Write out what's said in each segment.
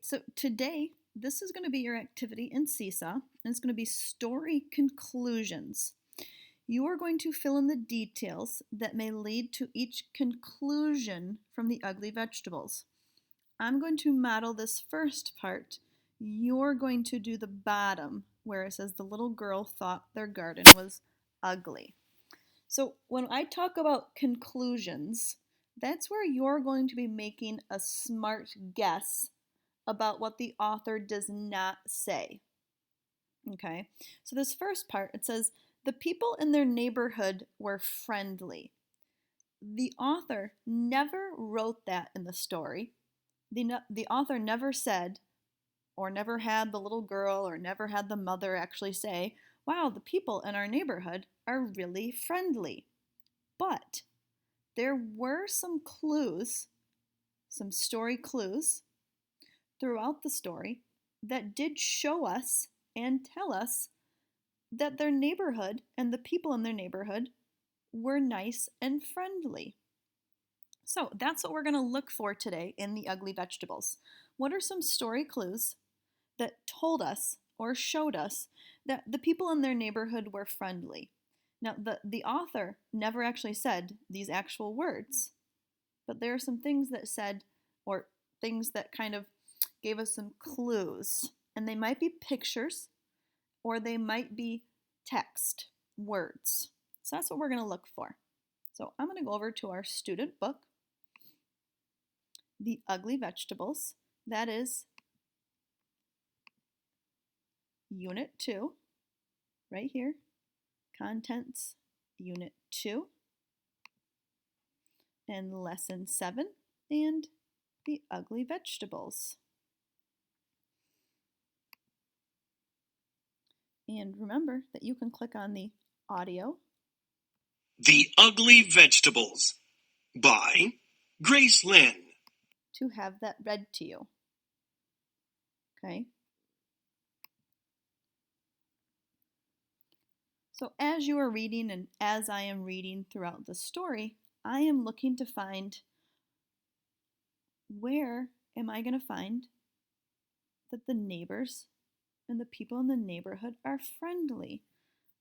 So today, this is going to be your activity in Seesaw, and it's going to be story conclusions. You are going to fill in the details that may lead to each conclusion from the ugly vegetables. I'm going to model this first part. You're going to do the bottom where it says the little girl thought their garden was ugly. So when I talk about conclusions, that's where you're going to be making a smart guess about what the author does not say. Okay, so this first part, it says, the people in their neighborhood were friendly. The author never wrote that in the story. The author never said, or never had the little girl, or never had the mother actually say, wow, the people in our neighborhood are really friendly. But there were some clues, some story clues throughout the story that did show us and tell us that their neighborhood and the people in their neighborhood were nice and friendly. So that's what we're going to look for today in the ugly vegetables. What are some story clues that told us or showed us that the people in their neighborhood were friendly? Now, the author never actually said these actual words, but there are some things that said, or things that kind of gave us some clues. And they might be pictures, or they might be text, words. So that's what we're going to look for. So I'm going to go over to our student book, The Ugly Vegetables. That is Unit 2, right here. Contents, Unit 2, and Lesson 7, and The Ugly Vegetables. And remember that you can click on the audio. The Ugly Vegetables by Grace Lynn. To have that read to you. Okay. So as you are reading and as I am reading throughout the story, I am looking to find, where am I going to find that the neighbors and the people in the neighborhood are friendly?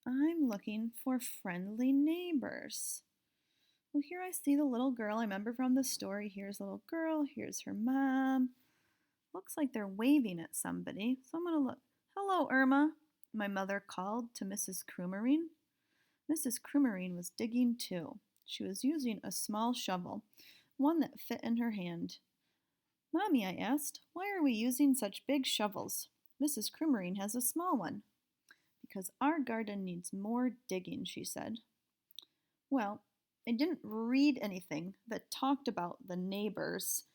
I'm looking for friendly neighbors. Well, here I see the little girl. I remember from the story, here's the little girl, here's her mom. Looks like they're waving at somebody. So I'm going to look. Hello, Irma, my mother called to Mrs. Krummerine. Mrs. Krummerine was digging too. She was using a small shovel, one that fit in her hand. Mommy, I asked, why are we using such big shovels? Mrs. Krummerine has a small one. Because our garden needs more digging, she said. Well, I didn't read anything that talked about the neighbors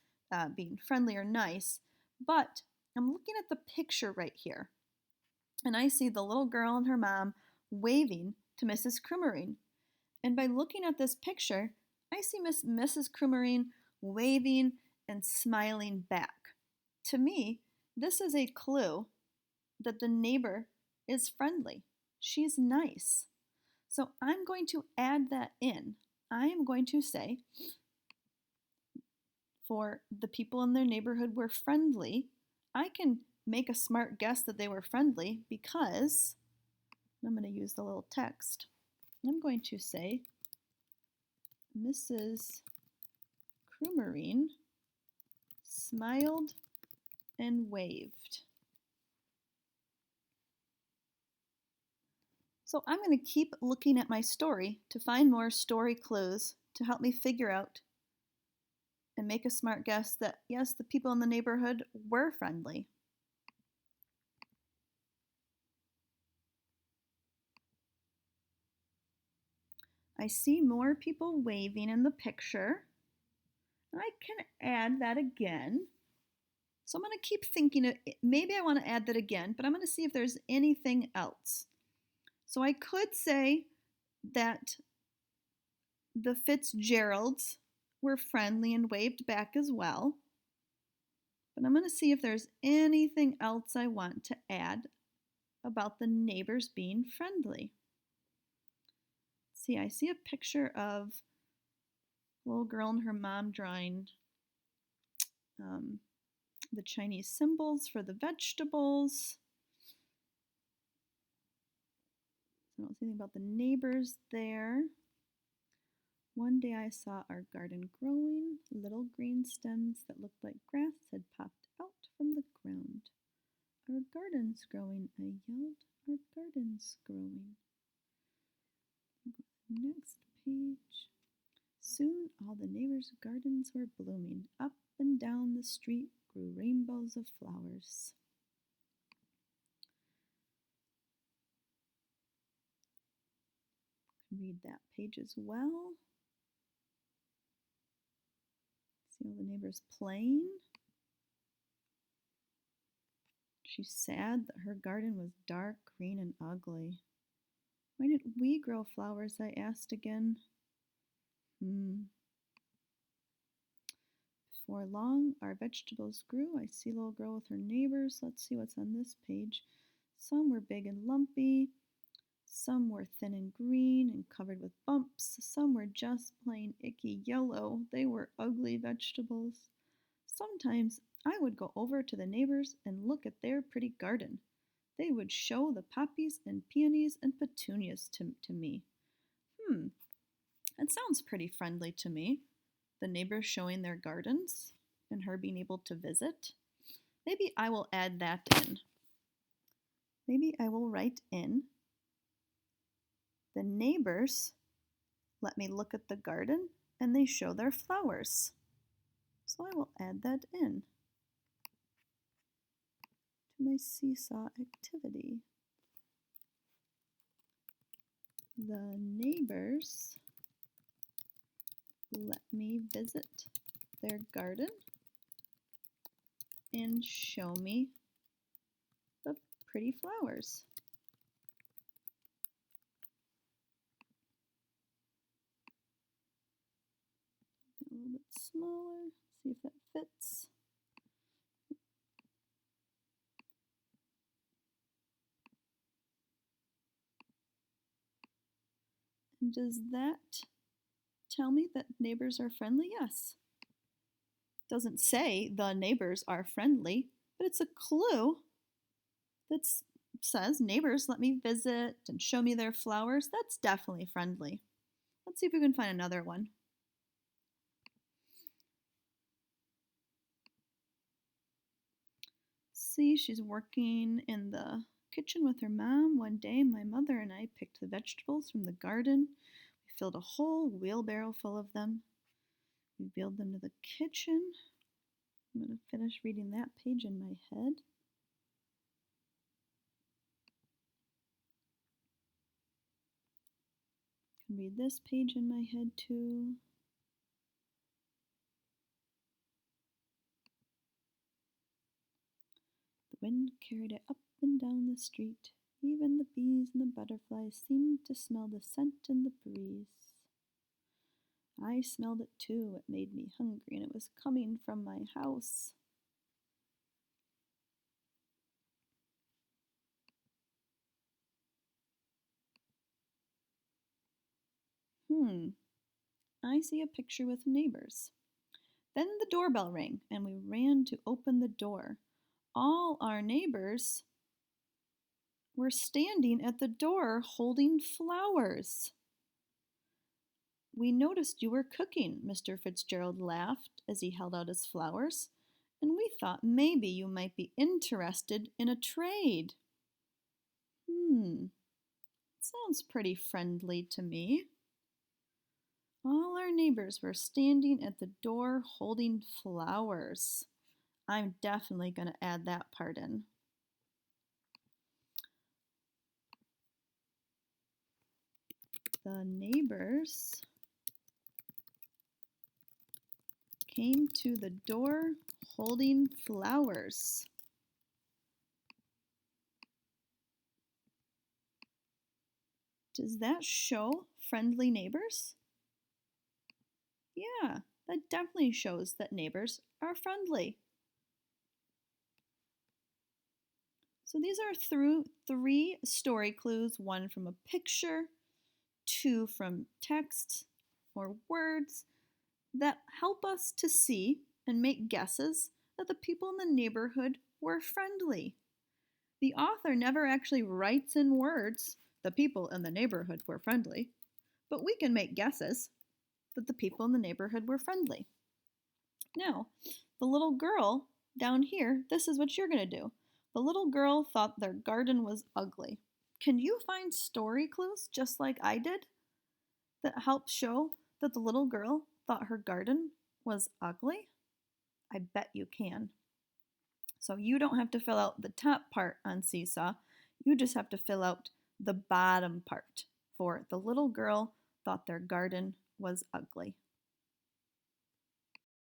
being friendly or nice, but I'm looking at the picture right here, and I see the little girl and her mom waving to Mrs. Krummerine. And by looking at this picture, I see Mrs. Krummerine waving and smiling back. To me, this is a clue that the neighbor is friendly. She's nice. So I'm going to add that in. I am going to say, for the people in their neighborhood were friendly. I can make a smart guess that they were friendly because I'm going to use the little text. I'm going to say, Mrs. Krummerine smiled and waved. So I'm going to keep looking at my story to find more story clues to help me figure out and make a smart guess that, yes, the people in the neighborhood were friendly. I see more people waving in the picture. I can add that again. So I'm going to keep thinking, maybe I want to add that again, but I'm going to see if there's anything else. So I could say that the Fitzgeralds were friendly and waved back as well. But I'm going to see if there's anything else I want to add about the neighbors being friendly. See, I see a picture of a little girl and her mom drawing the Chinese symbols for the vegetables. I don't see anything about the neighbors there. One day I saw our garden growing. Little green stems that looked like grass had popped out from the ground. Our garden's growing, I yelled. Our garden's growing. Next page. Soon all the neighbors' gardens were blooming. Up and down the street grew rainbows of flowers. You can read that page as well. See all the neighbors playing. She's sad that her garden was dark, green, and ugly. Why didn't we grow flowers? I asked again. Before long, our vegetables grew. I see a little girl with her neighbors. Let's see what's on this page. Some were big and lumpy. Some were thin and green and covered with bumps. Some were just plain icky yellow. They were ugly vegetables. Sometimes I would go over to the neighbors and look at their pretty garden. They would show the poppies and peonies and petunias to me. It sounds pretty friendly to me. The neighbors showing their gardens and her being able to visit. Maybe I will add that in. Maybe I will write in, the neighbors let me look at the garden and they show their flowers. So I will add that in to my seesaw activity. The neighbors let me visit their garden and show me the pretty flowers. A little bit smaller, see if that fits. And does that tell me that neighbors are friendly? Yes. Doesn't say the neighbors are friendly, but it's a clue that says neighbors let me visit and show me their flowers. That's definitely friendly. Let's see if we can find another one. See, she's working in the kitchen with her mom. One day, my mother and I picked the vegetables from the garden. We filled a whole wheelbarrow full of them. We wheeled them to the kitchen. I'm going to finish reading that page in my head. I can read this page in my head too. The wind carried it up and down the street. Even the bees and the butterflies seemed to smell the scent in the breeze. I smelled it too. It made me hungry, and it was coming from my house. I see a picture with neighbors. Then the doorbell rang, and we ran to open the door. All our neighbors were standing at the door holding flowers. We noticed you were cooking, Mr. Fitzgerald laughed as he held out his flowers, and we thought maybe you might be interested in a trade. Sounds pretty friendly to me. All our neighbors were standing at the door holding flowers. I'm definitely going to add that part in. The neighbors came to the door holding flowers. Does that show friendly neighbors? Yeah, that definitely shows that neighbors are friendly. So these are three story clues, one from a picture, two from text or words that help us to see and make guesses that the people in the neighborhood were friendly. The author never actually writes in words, the people in the neighborhood were friendly, but we can make guesses that the people in the neighborhood were friendly. Now, the little girl down here, this is what you're going to do. The little girl thought their garden was ugly. Can you find story clues just like I did that help show that the little girl thought her garden was ugly? I bet you can. So you don't have to fill out the top part on Seesaw. You just have to fill out the bottom part for the little girl thought their garden was ugly.